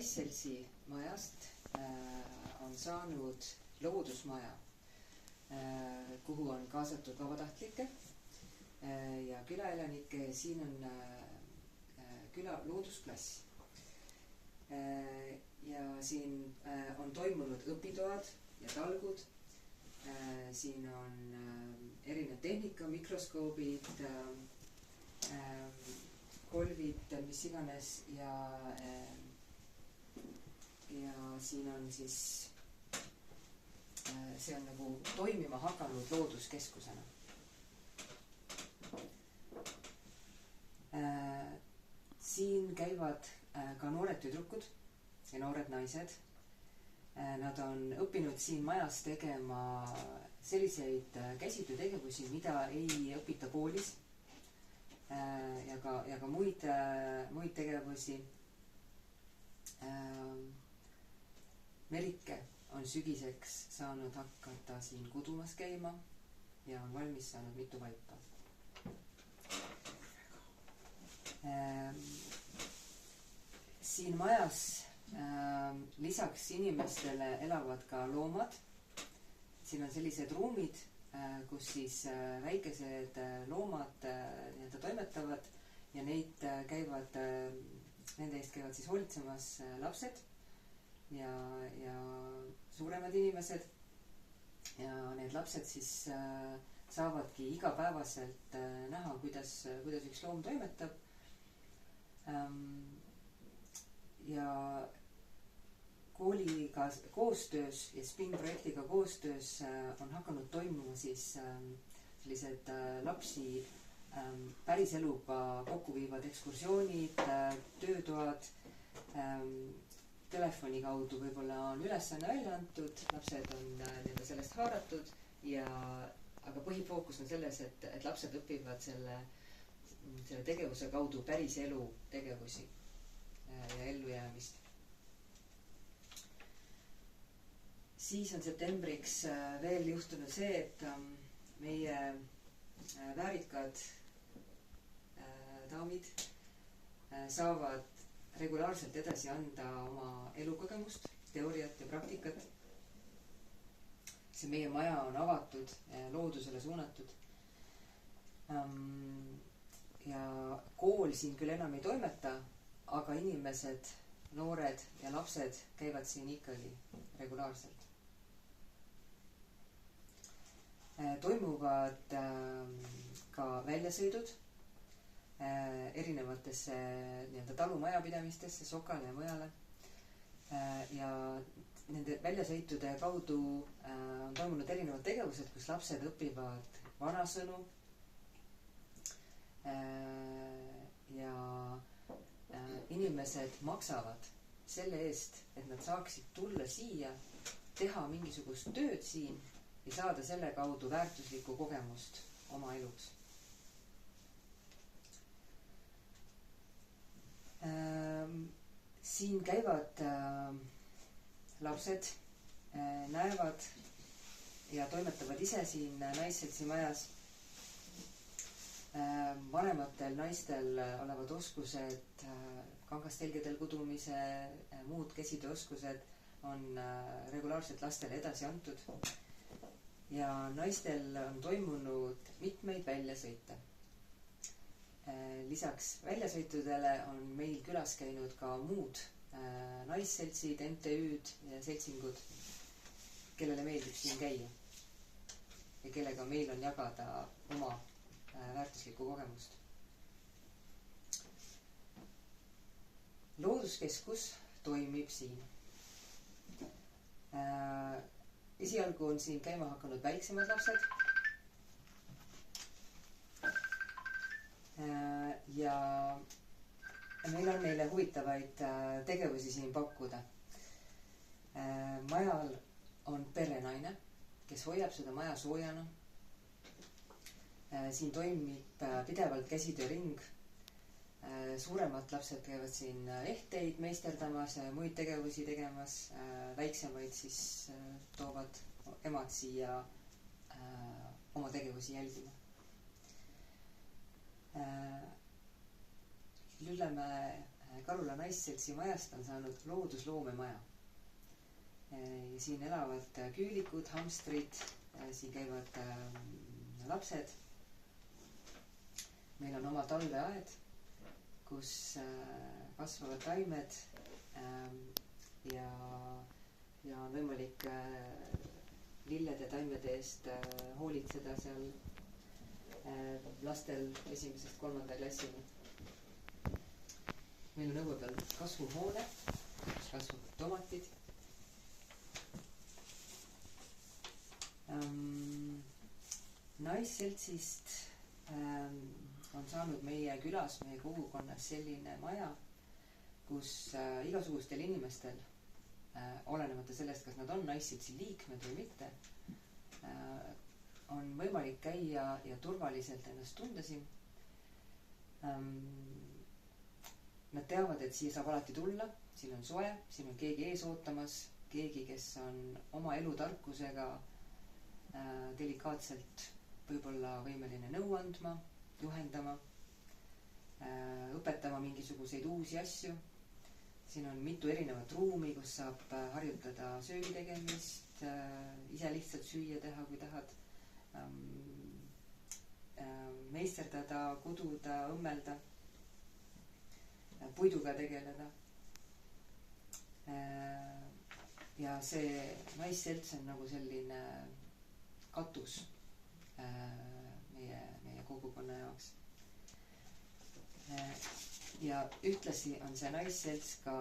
Naisseltsi majast on saanud loodusmaja, kuhu on kaasatud vabatahtlikke ja külaelanikke. Siin on küla loodusklass. Ja siin on toimunud õpitoad ja talgud. Siin on erinev tehnika, mikroskoobid, kolvid, mis iganes ja siin on siis, see on nagu toimima hakanud looduskeskusena. Siin käivad ka noored tüdrukud ja noored naised. Nad on õppinud siin majas tegema selliseid käsitöötegevusi, mida ei õpita koolis ja ka muid tegevusi. Merike on sügiseks saanud hakata siin kudumas käima ja on valmis saanud mitu vaipa. Siin majas lisaks inimestele elavad ka loomad. Siin on sellised ruumid, kus siis väikesed loomad toimetavad ja nende eest käivad siis hoolitsemas lapsed ja suuremad inimesed. Ja need lapsed siis saavadki igapäevaselt näha, kuidas üks loom toimetab. Ja kooliga koostöös ja Spring projektiga koostöös on hakanud toimuma siis sellised lapsi päriseluga kokku viivad ekskursioonid, töötoad. Telefoni kaudu võib-olla on ülesanne välja antud, lapsed on sellest haaratud aga põhifookus on selles, et lapsed õpivad selle tegevuse kaudu päriselu tegevusi ja ellujäämist. Siis on septembriks veel juhtunud see, et meie väärikad daamid saavad regulaarselt edasi anda oma elukogemust, teooriat ja praktikat. See meie maja on avatud, loodusele suunatud. Ja kool siin küll enam ei toimeta, aga inimesed, noored ja lapsed käivad siin ikkagi regulaarselt. Toimuvad ka väljasõidud erinevatesse talumajapidamistesse, Sokale ja mujale. Ja nende väljasõitude kaudu on toimunud erinevad tegevused, kus lapsed õpivad vanasõnu ja inimesed maksavad selle eest, et nad saaksid tulla siia, teha mingisugust tööd siin ja saada selle kaudu väärtuslikku kogemust oma eluks. Siin käivad lapsed, näevad ja toimetavad ise siin Naisseltsi majas. Vanematel naistel olevad oskused, kangastelgedel kudumise, muud käsitööoskused on regulaarselt lastele edasi antud. Ja naistel on toimunud mitmeid väljasõite. Lisaks väljasõitudele on meil külas käinud ka muud naisseltsid, MTÜ'd ja seltsingud, kellele meeldib siin käia ja kellega meil on jagada oma väärtuslikku kogemust. Looduskeskus toimib siin. Esialgu on siin käima hakanud väiksemad lapsed ja meil on neile huvitavaid tegevusi siin pakkuda. Majal on perenaine, kes hoiab seda maja soojana. Siin toimib pidevalt käsitööring. Suuremad lapsed käivad siin ehteid meisterdamas ja muid tegevusi tegemas. Väiksemaid siis toovad emad siia oma tegevusi jälgima. Lüllemäe Karula Naisseltsi majast on saanud loodusloomemaja. Siin elavad küülikud, hamstrid, siin käivad lapsed. Meil on oma talveaed, kus kasvavad taimed ja on võimalik lillede taimede eest hoolitseda seal lastel 1.–3. klassini. Meil on õue peal kasvuhoone, kus kasvavad tomatid. Naisseltsist on saanud meie külas, meie kogukonnas selline maja, kus igasugustel inimestel, olenemata sellest, kas nad on Naisseltsi liikmed või mitte, on võimalik käia ja turvaliselt ennast tunda siin. Nad teavad, et siia saab alati tulla, siin on soe, siin on keegi ees ootamas, keegi, kes on oma elutarkusega delikaatselt võib-olla võimeline nõu andma, juhendama, õpetama mingisuguseid uusi asju. Siin on mitu erinevat ruumi, kus saab harjutada söögi tegemist, ise lihtsalt süüa teha, kui tahad, meisterdada, kududa, õmmelda, puiduga tegeleda. Ja see Naisselts on nagu selline katus meie kogukonna jaoks. Ja ühtlasi on see Naisselts ka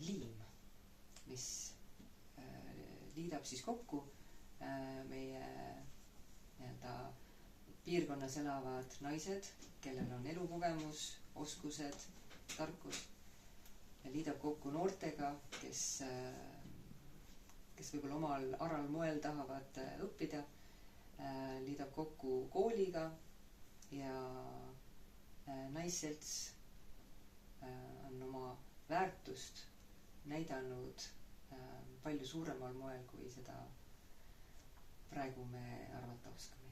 liim, mis liidab siis kokku meie piirkonnas elavad naised, kellel on elukogemus, oskused, tarkus, ja liidab kokku noortega, kes võib-olla omal aral moel tahavad õppida, liidab kokku kooliga ja Naisselts on oma väärtust näidanud palju suuremal moel, kui seda praegu me arvata oskame.